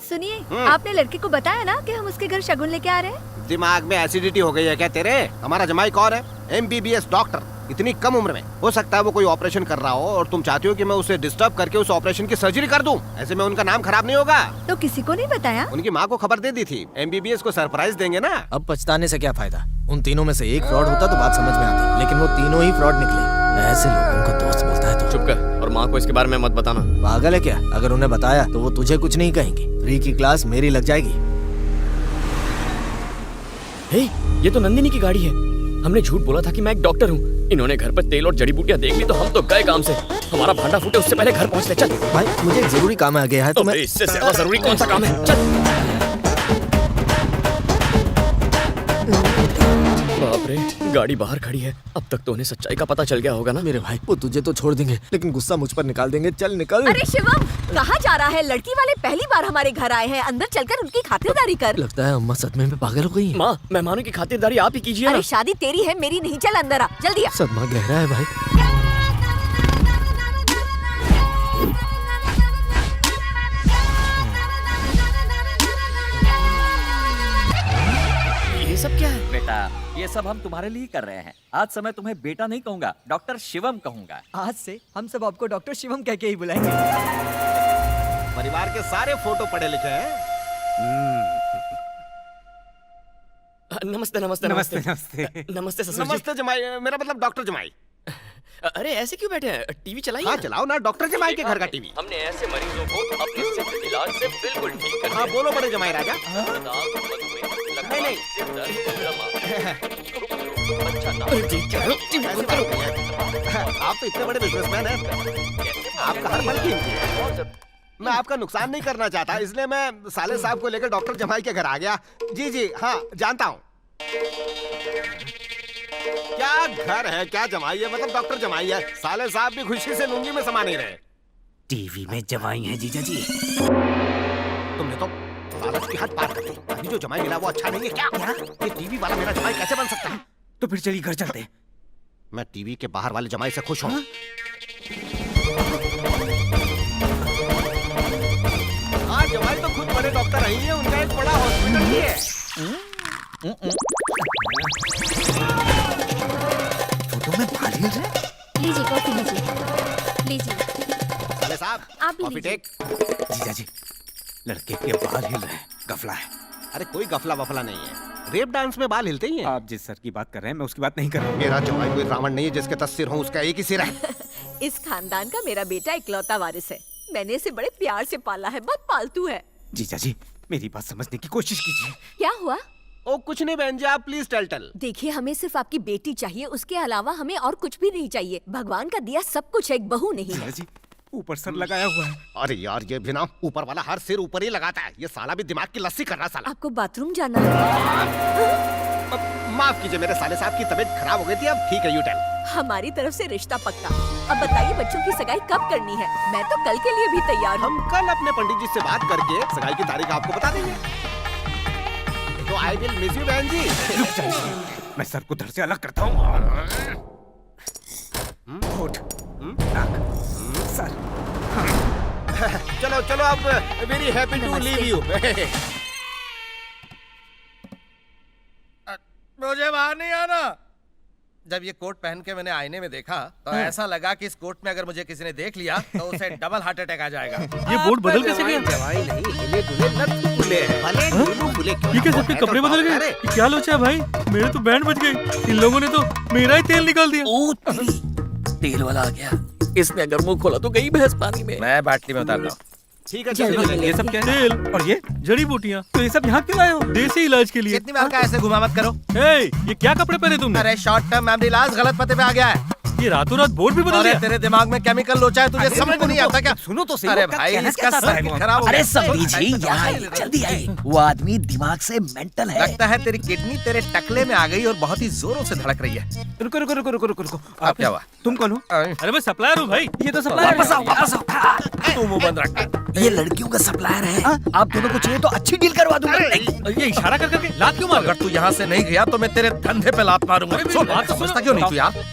सुनिए, आपने लड़के को बताया ना कि हम उसके घर शगुन लेके आ रहे हैं? दिमाग में एसिडिटी हो गई है क्या तेरे? हमारा जमाई कौन है? MBBS डॉक्टर, इतनी कम उम्र में। हो सकता है वो कोई ऑपरेशन कर रहा हो और तुम चाहती हो कि मैं उसे डिस्टर्ब करके उस ऑपरेशन की सर्जरी कर दूं। ऐसे में उनका नाम खराब नहीं होगा। तो किसी को नहीं बताया? उनकी माँ को खबर दे दी थी। MBBS को सरप्राइज देंगे ना। अब पछताने से क्या फायदा? उन तीनों में से एक फ्रॉड होता तो बात समझ में आती, लेकिन वो तीनों ही फ्रॉड निकले। ऐसे लोगों को दोस्त बोलता है तो चुप कर और माँ को इसके बारे में मत बताना। पागल है क्या? अगर उन्हें बताया तो वो तुझे कुछ नहीं कहेंगे। फ्री की क्लास मेरी लग जाएगी। हे, ये तो नंदिनी की गाड़ी है। हमने झूठ बोला था कि मैं एक डॉक्टर हूँ। इन्होंने घर पर तेल और जड़ी बूटियाँ देख ली तो हम तो गए काम से। हमारा भांडा फूटे उससे पहले घर पहुँच ले। चल भाई, मुझे एक जरूरी काम आ गया है तो मैं इससे ज्यादा जरूरी कौन सा काम है? चल। बाप रे, गाड़ी बाहर खड़ी है। अब तक तो उन्हें सच्चाई का पता चल गया होगा ना। मेरे भाई, वो तुझे तो छोड़ देंगे लेकिन गुस्सा मुझ पर निकाल देंगे। चल निकल। अरे शिवम, कहाँ जा रहा है? लड़की वाले पहली बार हमारे घर आए हैं, अंदर चलकर उनकी खातिरदारी कर। लगता है अम्मा सदमे में पागल हो गई। माँ, मेहमानों की खातिरदारी आप ही कीजिए ना। अरे शादी तेरी है, मेरी नहीं। चल अंदर आ, जल्दी आ। सदमा गहरा है भाई। ये सब क्या है? बेटा, ये सब हम तुम्हारे लिए कर रहे हैं। आज से मैं तुम्हें बेटा नहीं कहूंगा, डॉक्टर शिवम कहूंगा। आज से हम सब आपको डॉक्टर शिवम कह के ही बुलाएंगे। परिवार के सारे फोटो पढ़े लिखे हैं। नमस्ते नमस्ते नमस्ते नमस्ते नमस्ते ससुर जी। नमस्ते जमाई, मेरा मतलब डॉक्टर जमाई। अरे ऐसे क्यों बैठे हैं? टीवी चलाइए। हाँ चलाओ ना, डॉक्टर जमाई के घर का टीवी। हमने ऐसे मरीजों को अपने सिर्फ इलाज से बिल्कुल ठीक कर हाँ बोलो बड़े जमाई राजा। नहीं नहीं, आप तो इतने बड़े बिजनेसमैन हैं, आपका हर पल कीमती है। मैं आपका नुकसान नहीं करना चाहता, इसलिए मैं साले साहब को लेकर डॉक्टर जमाई के घर आ गया। जी जी हाँ जानता हूँ। क्या घर है, क्या जमाई है, मतलब डॉक्टर जमाई है। साले साहब भी खुशी से लुंगी में समा नहीं रहे। टीवी में जवाई है जीजा जी। तुमने तो लालच की हद पार कर दी। अभी जो जमाई मिला वो अच्छा नहीं है क्या? ये टीवी वाला मेरा जमाई कैसे बन सकता है? तो फिर चलिए घर चलते हैं। मैं टीवी के बाहर वाले जमाई से खुश हूँ। हाँ जमाई तो खुद बड़े डॉक्टर रही है, उनका एक बड़ा हॉस्पिटल भी है। फोटो में बाल हिल रहे हैं। लीजिए कॉफी लीजिए। लीजिए साले साहब आप भी कॉफी लीजिए। टेक। जीजा जी, लड़के के बाल हिल रहे हैं, गफला है। अरे कोई गफला वफला नहीं है, रेप डांस में बाल हिलते ही हैं। आप जिस सर की बात कर रहे हैं मैं उसकी बात नहीं कर रहा हूँ। मेरा जमाई कोई रावण नहीं है जिसके 10 सिर हों, उसका एक ही सिर है। इस खानदान का मेरा बेटा इकलौता वारिस है। मैंने इसे बड़े प्यार से पाला है, बहुत पालतू है। जीजा जी, मेरी बात समझने की कोशिश कीजिए। क्या हुआ? ओ कुछ नहीं बहन जी, आप प्लीज टल। देखिए, हमें सिर्फ आपकी बेटी चाहिए, उसके अलावा हमें और कुछ भी नहीं चाहिए। भगवान का दिया सब कुछ है, एक बहू नहीं है। जीजा जी, ऊपर सर लगाया हुआ है। अरे यार ये भी ना ऊपर वाला हर सिर ऊपर ही लगाता है। ये साला भी दिमाग की लस्सी कर रहा साला। आपको बाथरूम जाना है? माफ कीजिए, मेरे साले साहब की तबीयत खराब हो गई थी, अब ठीक है। You tell. हमारी तरफ से रिश्ता पक्का। अब बताइए बच्चों की सगाई कब करनी है? मैं तो कल के लिए भी तैयार हूँ। हम कल अपने पंडित जी से बात करके सगाई की तारीख आपको बता देंगे। तो आई विल मिस यू बहन जी। रुक जाइए, मैं सर को धड़ से अलग करता हूँ। होठ, नाक, सर। चलो चलो, अब very happy to leave you. मुझे बाहर नहीं आना। जब ये कोट पहन के मैंने आईने में देखा तो ऐसा लगा कि इस कोट में अगर मुझे किसी ने देख लिया तो उसे डबल हार्ट अटैक आ जाएगा। ये बोर्ड बदल कैसे गया? जवाई नहीं, हिले दुले नट फूले हैं। भले नीलू फूले क्यों ये क्या ना हो, सबके मैं तो कपड़े बदल डॉक्टर गए? है। ये क्या लोचा है भाई? मेरे तो बैंड बज गई। इन लोगों ने तो मेरा ही तेल निकाल दिया। ओ तेल वाला आ गया। इसने अगर मुंह खोला तो गई भैंस पानी में। मैं बाटली में उतार रहा हूँ। ठीक है चलिए। ये सब क्या है? तेल और ये जड़ी बूटियाँ। तो ये सब यहाँ क्यों लाए हो? देसी इलाज के लिए। कितनी बार का ऐसे घुमा मत करो। ये क्या कपड़े पहने तुमने? अरे शॉर्ट टर्म मेमोरी लॉस गलत पते पे आ गया है। ये रातों रात बोर्ड भी बदल अरे गया। तेरे दिमाग में केमिकल लोचा है, तुझे समझ में नहीं आता क्या? सुनो तो सही। अरे भाई इसका सर खराब हो गया। अरे समझी जी, यहाँ आइए, जल्दी आइए। वो आदमी दिमाग से मेंटल है। लगता है तेरी किडनी तेरे टकले में आ गई और बहुत ही जोरों से धड़क रही है। रुको रुको रुको रुको रुको रुको। अब क्या हुआ? तुम कौन हो? अरे मैं सप्लायर हूँ भाई। ये तो वापस आओ, वापस आओ। तू मुंह बंद रख। ये लड़कियों का सप्लायर है। आप दोनों को चाहिए तो अच्छी डील करवा दूंगा। ये इशारा कर करके लात क्यों मार? अगर तू यहाँ से नहीं गया तो मैं तेरे धंधे पे लात मारूंगा। अरे मेरी सुन, बात तो सुनो। समझता क्यों नहीं तू यार?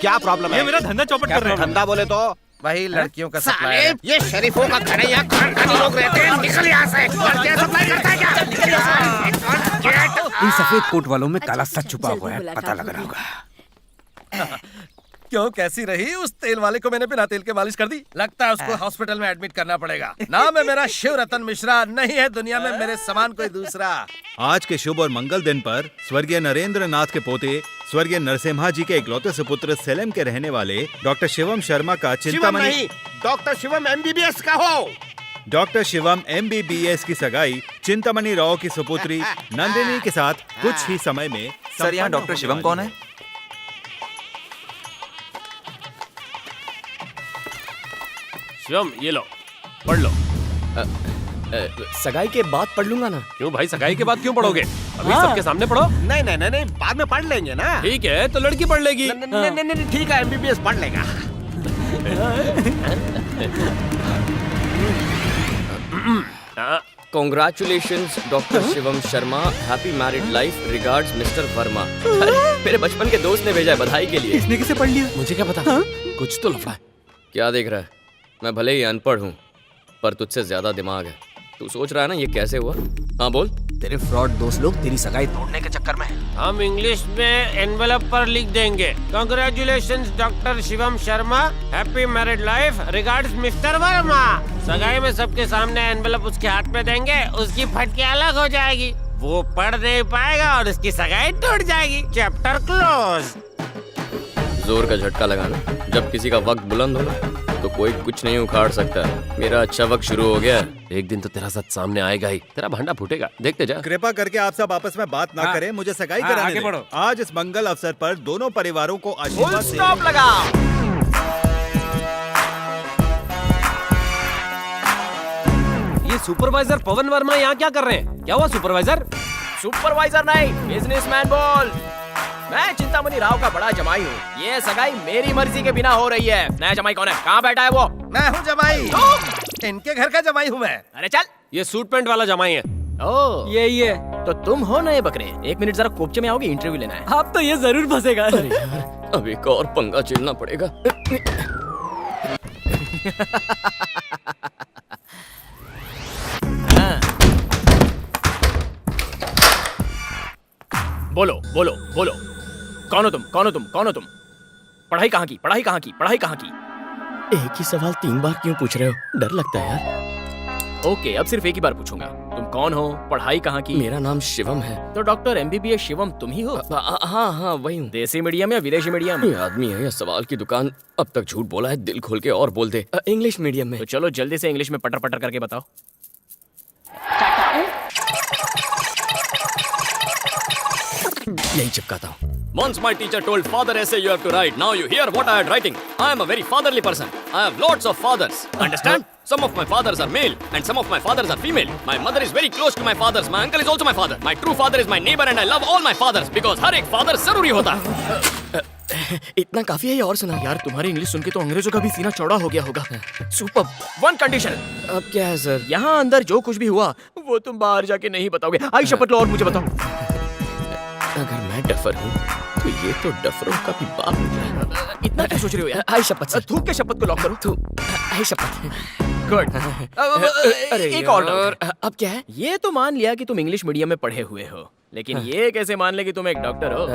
क्या प्रॉब्लम है? ये मेरा धंधा चौपट कर रहे हैं। धंधा बोले तो वही लड़कियों का सप्लायर है। ये शरीफों का घर है, यहाँ खानदानी लोग रहते हैं। निकल यहाँ से। लड़कियाँ सप्लाई करता है क्या? इन सफेद कोट वालों में काला सच छुपा जल्दी हुआ है, मुलाकात पता लग रहा होगी। होगा। क्यों, कैसी रही? उस तेल वाले को मैंने बिना तेल के मालिश कर दी। लगता है उसको हॉस्पिटल में एडमिट करना पड़ेगा। नाम है मेरा शिव रतन मिश्रा, नहीं है दुनिया में मेरे समान कोई दूसरा। आज के शुभ और मंगल दिन पर स्वर्गीय नरेंद्र नाथ के पोते स्वर्गीय नरसिम्हा जी के इकलौते सुपुत्र सेलेम के रहने वाले डॉक्टर शिवम शर्मा का शिवम चिंतामणि नहीं, डॉक्टर शिवम MBBS का हो। डॉक्टर शिवम MBBS की सगाई चिंतामणि राव की सुपुत्री नंदिनी के साथ कुछ ही समय में। सर, यहाँ डॉक्टर शिवम कौन है? शिवम, ये लो, पढ़ लो। सगाई के बाद पढ़ लूंगा ना। क्यों भाई, सगाई के बाद क्यों पढ़ोगे? अभी सबके सामने पढ़ो। नहीं नहीं नहीं नहीं, बाद में पढ़ लेंगे ना। ठीक है, तो लड़की पढ़ लेगी। नहीं नहीं नहीं, ठीक है, MBBS पढ़ लेगा। Congratulations, doctor Shivam Sharma. Happy married life. Regards mister Verma. मेरे बचपन के दोस्त ने भेजा है बधाई के लिए। इसने किसे पढ़ लिया? मुझे क्या पता, कुछ तो लफड़ा है। क्या देख रहा है? मैं भले ही अनपढ़ हूँ, पर तुझसे ज्यादा दिमाग है। तू सोच रहा है ना ये कैसे हुआ? हाँ बोल। तेरे फ्रॉड दोस्त लोग तेरी सगाई तोड़ने के चक्कर में। हम इंग्लिश में एनवेलप पर लिख देंगे, congratulations doctor Shivam Sharma, happy married life, regards mister Verma. सगाई में सबके सामने एनवेलप उसके हाथ में देंगे, उसकी फटके अलग हो जाएगी, वो पढ़ नहीं पाएगा और उसकी सगाई टूट जाएगी। Chapter close. जोर का झटका लगाना। जब किसी का वक्त बुलंद हो ना, तो कोई कुछ नहीं उखाड़ सकता। मेरा अच्छा वक्त शुरू हो गया। एक दिन तो तेरा सच सामने आएगा ही, तेरा भांडा फूटेगा, देखते जा। कृपा करके आप सब आपस में बात ना करें, मुझे सगाई कराने आगे दें। बढ़ो। आज इस मंगल अवसर पर दोनों परिवारों को आशीर्वाद से स्टॉप लगा। ये सुपरवाइजर पवन वर्मा यहाँ क्या कर रहे हैं? क्या हुआ सुपरवाइजर? सुपरवाइजर नहीं, बिजनेसमैन बोल। मैं चिंतामणि राव का बड़ा जमाई हूँ। ये सगाई मेरी मर्जी के बिना हो रही है। नया जमाई कौन है? कहाँ बैठा है वो? मैं हूँ जमाई। इनके घर का जमाई हूँ मैं। अरे चल। ये सूट पैंट वाला जमाई है। ओ, यही है। तो तुम हो नए बकरे। 1 मिनट जरा कोपचे में आओगे, इंटरव्यू लेना है। आप तो ये जरूर फंसेगा। अरे यार, अब एक और पंगा झेलना पड़ेगा। बोलो बोलो बोलो, कौन हो तुम? कौन हो तुम? कौन हो तुम? पढ़ाई कहाँ की? पढ़ाई कहाँ की? पढ़ाई कहाँ की? एक ही सवाल 3 बार क्यों पूछ रहे हो? डर लगता है यार। ओके, अब सिर्फ एक ही बार पूछूंगा। तुम कौन हो? पढ़ाई कहाँ की? मेरा नाम शिवम है। तो डॉक्टर MBBS शिवम तुम ही हो? हाँ हाँ, वही हूँ। देसी मीडियम या विदेशी मीडियम? ये आदमी है या सवाल की दुकान, अब तक झूठ बोला है। दिल खोल के और बोल दे। इंग्लिश मीडियम में। तो चलो जल्दी से इंग्लिश में पटर पटर करके बताओ। यही चिपकाता हूँ। Once my teacher told father essay you have to write. Now you hear what I am writing. I am a very fatherly person. I have lots of fathers. Understand? Some of my fathers are male and some of my fathers are female. My mother is very close to my fathers. My uncle is also my father. My true father is my neighbor and I love all my fathers because हर एक father जरूरी होता है। इतना काफी है या और सुना? यार तुम्हारी इंग्लिश सुन के तो अंग्रेजों का भी सीना चौड़ा हो गया होगा। सुपर। One condition. अब क्या है सर? यहाँ अंदर जो कुछ भी हुआ वो तुम बाहर जाके नहीं बताओगे। आई शपथ लो और मुझे बताओ। अगर मैं डफर हूँ तो ये तो डफरों का भी बाप निकला। इतना क्या सोच रहे हो यार? आई शपथ सर। थूक के शपथ को लॉक करो। तू आई शपथ। गुड। अरे एक और यार, डाउट। अब क्या है? ये तो मान लिया कि तुम इंग्लिश मीडियम में पढ़े हुए हो, लेकिन ये कैसे मान ले कि तुम एक डॉक्टर हो?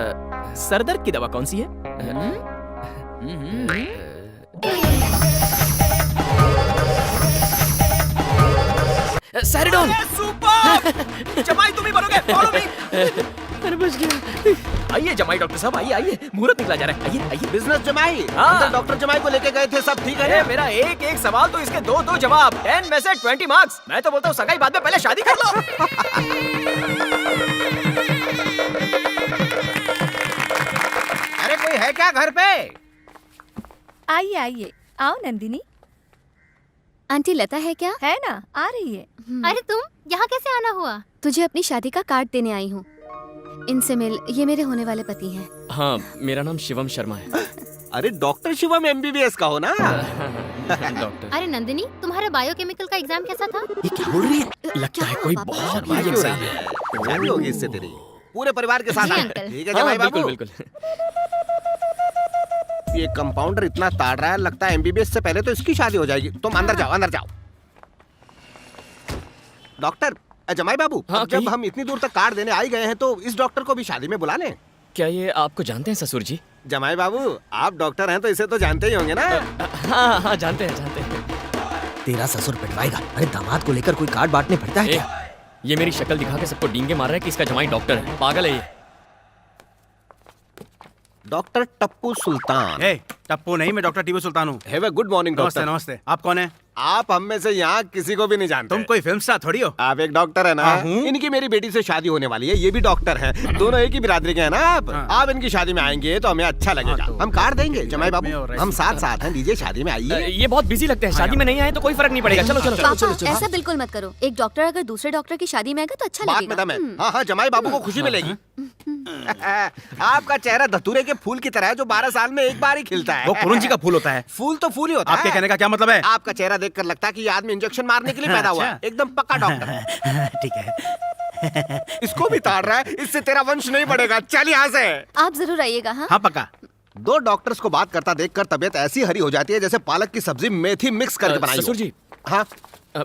सरदर्द की दवा कौन सी है? सैरिडोन। सुपर। जमाई तुम ही बनोगे। Follow me. अरे बच गया। आइए जमाई डॉक्टर साहब, आइए आइए, मुहूर्त निकला जा रहा है। आइए आइए। बिजनेस जमाई, हाँ। अंदर डॉक्टर जमाई को लेके गए थे, सब ठीक है अरे ना? मेरा एक एक सवाल तो इसके 2-2 जवाब। 10 में से 20 मार्क्स। मैं तो बोलता हूँ सगाई बाद में, पहले शादी कर लो। अरे कोई है क्या घर पे? आइए आइए, आओ नंदिनी। आंटी लता है क्या? है ना, आ रही है। अरे तुम यहाँ कैसे आना हुआ? तुझे अपनी शादी का कार्ड देने आई हूँ। इनसे मिल, ये मेरे होने वाले पति हैं। हाँ, मेरा नाम शिवम शर्मा है। अरे डॉक्टर शिवम MBBS का हो ना? डॉक्टर। अरे नंदिनी, तुम्हारा बायोकेमिकल का एग्जाम कैसा था? ये क्या बोल रही है? लगता है कोई बहुत बड़ी एग्जाम है। शादी होगी इससे तेरी, पूरे परिवार के साथ। जी अंकल। ठीक है हाँ, जमाई बिल्कुल बाबू। बिल्कुल। ये कंपाउंडर इतना ताड़ रहा है, लगता है एमबीबीएस से पहले तो इसकी शादी हो जाएगी। तुम अंदर जाओ, अंदर जाओ। डॉक्टर जमाई बाबू, हाँ, अब जब कहिए। हम इतनी दूर तक कार्ड देने आई गए हैं तो इस डॉक्टर को भी शादी में बुला लें। क्या ये आपको जानते हैं ससुर जी? जमाई बाबू, आप डॉक्टर हैं तो इसे तो जानते ही होंगे ना। हाँ हाँ जानते हैं जानते हैं। तेरा ससुर पिटवाएगा। अरे दामाद को लेकर कोई कार्ड बांटने पड़ता है ए, क्या? ये मेरी शक्ल दिखा के सबको डींगे मार रहा है कि इसका जमाई डॉक्टर है। पागल है ये। डॉक्टर टप्पू सुल्तान। टप्पू नहीं, मैं डॉक्टर टीपू सुल्तान हूँ। हैव अ गुड मॉर्निंग नमस्ते डॉक्टर। नमस्ते। आप कौन है? आप हम में से यहाँ किसी को भी नहीं जानते। तुम कोई फिल्म स्टार थोड़ी हो। आप एक डॉक्टर है ना? हाँ, हूँ। इनकी मेरी बेटी से शादी होने वाली है, ये भी डॉक्टर हैं। दोनों एक ही बिरादरी के हैं ना आप? हाँ। आप इनकी शादी में आएंगे तो हमें अच्छा लगेगा। तो हम कार्ड देंगे जमाई में बाबू, और हम साथ साथ हैं। लीजिए शादी में आइए। ये बहुत बिजी लगते हैं, शादी में नहीं आए तो कोई फर्क नहीं पड़ेगा। चलो चलो चलो। पापा ऐसा बिल्कुल मत करो। एक डॉक्टर अगर दूसरे डॉक्टर की शादी में आएगा तो अच्छा बात में लगेगा। दम है। हाँ हाँ, जमाई बाबू को खुशी मिलेगी। आपका चेहरा धतूरे के फूल की तरह है जो 12 साल में एक बार ही खिलता है। वो कुरुंजी का फूल होता है। फूल तो फूल ही होता आपके है। कहने का क्या मतलब है? आपका चेहरा देखकर लगता है कि ये आदमी इंजेक्शन मारने के लिए पैदा हुआ है। अच्छा। एकदम पक्का डॉक्टर है। ठीक है। इसको भी ताड़ रहा है, इससे तेरा वंश नहीं बढ़ेगा। चल यहाँ से। आप जरूर आइएगा। हाँ हाँ पक्का। दो डॉक्टर्स को बात करता देखकर तबीयत ऐसी हरी हो जाती है जैसे पालक की सब्जी मेथी मिक्स करके बनाई हो। ससुर जी, हाँ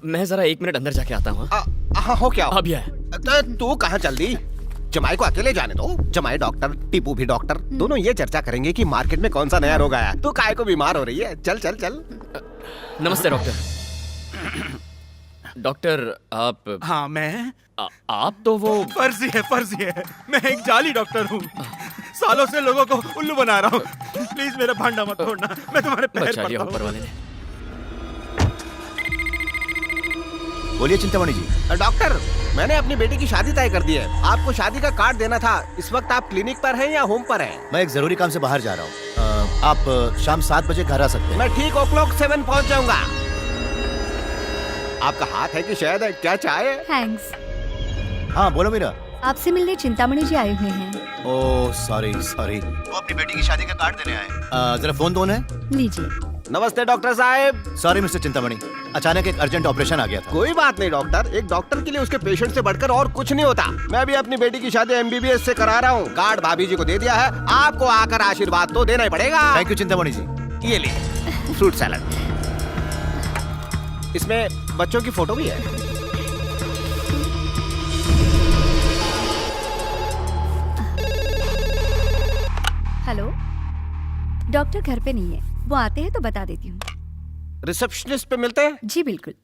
मैं जरा 1 मिनट अंदर जाके आता हूँ। हाँ हो क्या? अभी आए। तू कहाँ चल दी? जमाई को अकेले जाने दो। जमाई डॉक्टर, टीपू भी डॉक्टर, दोनों ये चर्चा करेंगे कि मार्केट में कौन सा नया रोग आया। तू काहे को बीमार हो रही है? चल चल चल। नमस्ते डॉक्टर। डॉक्टर आप हाँ मैं आप तो वो फर्जी है। मैं एक जाली डॉक्टर हूँ। सालों से लोगों को उल्लू बना रहा हूँ। प्लीज मेरा भांडा मत तोड़ना, मैं तुम्हारे पैर बचा लिया पड़ता ऊपर हूँ। वाले ने। बोलिए चिंतामणि जी। डॉक्टर, मैंने अपनी बेटी की शादी तय कर दी है। आपको शादी का कार्ड देना था। इस वक्त आप क्लिनिक पर हैं या होम पर हैं? मैं एक जरूरी काम से बाहर जा रहा हूँ। आप शाम 7 बजे घर आ सकते हैं। मैं ठीक o'clock 7 पहुंच जाऊंगा। आपका हाथ है कि शहद है? क्या चाय है? थैंक्स। हाँ बोलो मीरा। आपसे मिलने चिंतामणि जी आए हुए हैं। Oh sorry. वो अपनी बेटी की शादी का कार्ड देने आए। जरा फोन कौन है? लीजिए। नमस्ते डॉक्टर साहब। सॉरी मिस्टर चिंतामणि, अचानक एक अर्जेंट ऑपरेशन आ गया था। कोई बात नहीं डॉक्टर, एक डॉक्टर के लिए उसके पेशेंट से बढ़कर और कुछ नहीं होता। मैं भी अपनी बेटी की शादी एमबीबीएस से करा रहा हूँ। कार्ड भाभी जी को दे दिया है। आपको आकर आशीर्वाद तो देना ही पड़ेगा। थैंक यू चिंतामणि जी। ये लीजिए फ्रूट सैलड। इसमें बच्चों की फोटो भी है। हेलो, डॉक्टर घर पे नहीं है। वो आते हैं तो बता देती हूँ। रिसेप्शनिस्ट पे मिलते हैं। जी बिल्कुल।